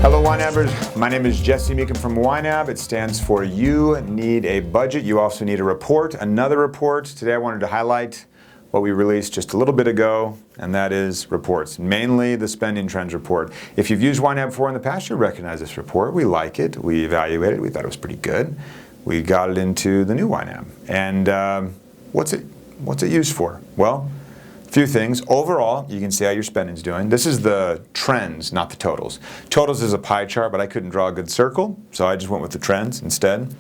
Hello Ynabbers, my name is Jesse Meekum from Ynab. It stands for You Need a Budget. You also need a report, another report. Today I wanted to highlight what we released just a little bit ago, and that is reports, mainly the spending trends report. If you've used Ynab before in the past, you recognize this report. We like it, we evaluated it, we thought it was pretty good. We got it into the new Ynab. And what's it used for? Well, a few things. Overall, you can see how your spending's doing. This is the trends, not the totals. Totals is a pie chart, but I couldn't draw a good circle, so I just went with the trends instead.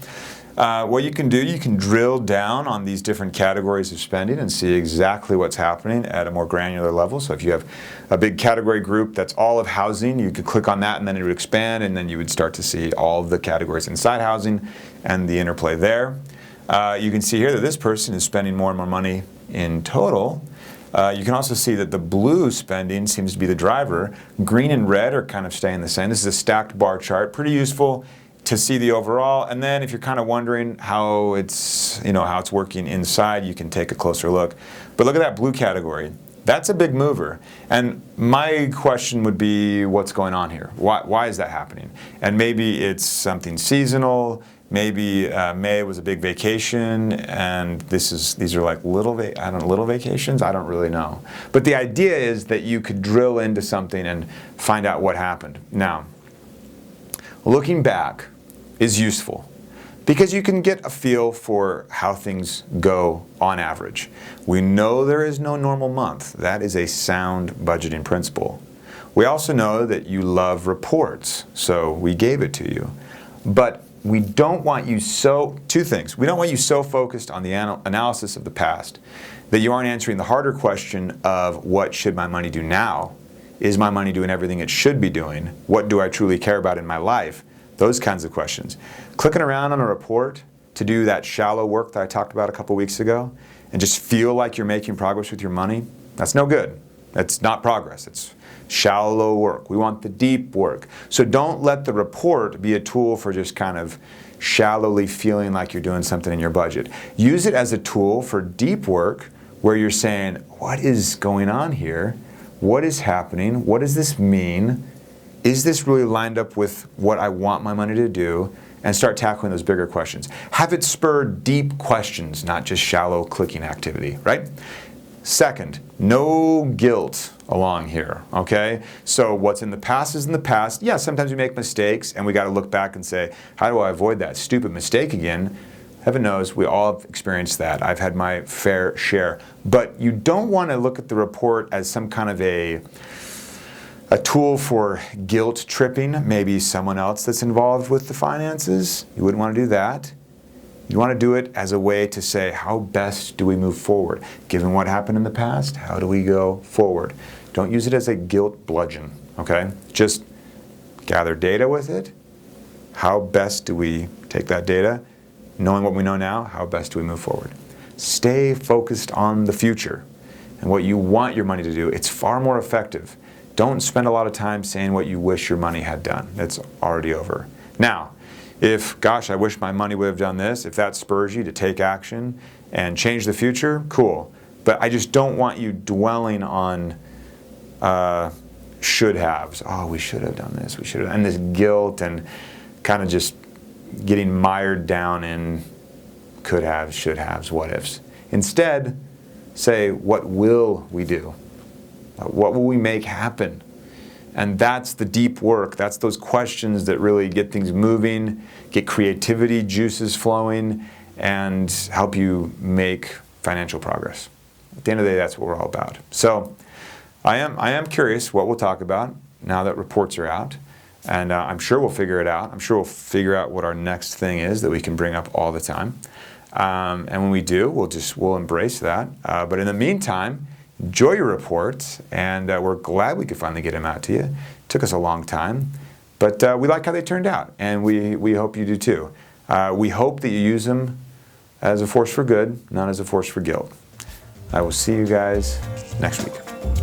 What you can do, you can drill down on these different categories of spending and see exactly what's happening at a more granular level. So if you have a big category group that's all of housing, you could click on that and then it would expand, and then you would start to see all of the categories inside housing and the interplay there. You can see here that this person is spending more and more money in total. You can also see that the blue spending seems to be the driver. Green and red are kind of staying the same. This is a stacked bar chart, pretty useful to see the overall. And then if you're kind of wondering how it's working inside, you can take a closer look. But look at that blue category. That's a big mover. And my question would be, what's going on here? Why is that happening? And maybe it's something seasonal. Maybe May was a big vacation, and these are like little vacations. I don't really know. But the idea is that you could drill into something and find out what happened. Now, looking back is useful because you can get a feel for how things go on average. We know there is no normal month. That is a sound budgeting principle. We also know that you love reports, so we gave it to you. But we don't want you two things. We don't want you so focused on the analysis of the past that you aren't answering the harder question of what should my money do now? Is my money doing everything it should be doing? What do I truly care about in my life? Those kinds of questions. Clicking around on a report to do that shallow work that I talked about a couple weeks ago and just feel like you're making progress with your money, that's no good. That's not progress. It's shallow work. We want the deep work. So don't let the report be a tool for just kind of shallowly feeling like you're doing something in your budget. Use it as a tool for deep work where you're saying, what is going on here? What is happening? What does this mean? Is this really lined up with what I want my money to do? And start tackling those bigger questions. Have it spur deep questions, not just shallow clicking activity, right? Second, no guilt along here, okay? So what's in the past is in the past. Yeah, sometimes we make mistakes and we got to look back and say, how do I avoid that stupid mistake again? Heaven knows we all have experienced that. I've had my fair share. But you don't want to look at the report as some kind of a tool for guilt tripping, maybe someone else that's involved with the finances. You wouldn't want to do that. You want to do it as a way to say, how best do we move forward? Given what happened in the past, how do we go forward? Don't use it as a guilt bludgeon, okay? Just gather data with it. How best do we take that data? Knowing what we know now, how best do we move forward? Stay focused on the future and what you want your money to do. It's far more effective. Don't spend a lot of time saying what you wish your money had done. It's already over. Now, if, gosh, I wish my money would have done this, if that spurs you to take action and change the future, cool. But I just don't want you dwelling on should-haves. Oh, we should have done this, we should have, and this guilt and kind of just getting mired down in could-haves, should-haves, what-ifs. Instead, say, what will we do? What will we make happen? And that's the deep work. That's those questions that really get things moving, get creativity juices flowing, and help you make financial progress. At the end of the day, that's what we're all about. So I am curious what we'll talk about now that reports are out. And I'm sure we'll figure it out. I'm sure we'll figure out what our next thing is that we can bring up all the time. And when we do, we'll embrace that. But in the meantime, enjoy your reports, and we're glad we could finally get them out to you. It took us a long time, but we like how they turned out, and we hope you do too. We hope that you use them as a force for good, not as a force for guilt. I will see you guys next week.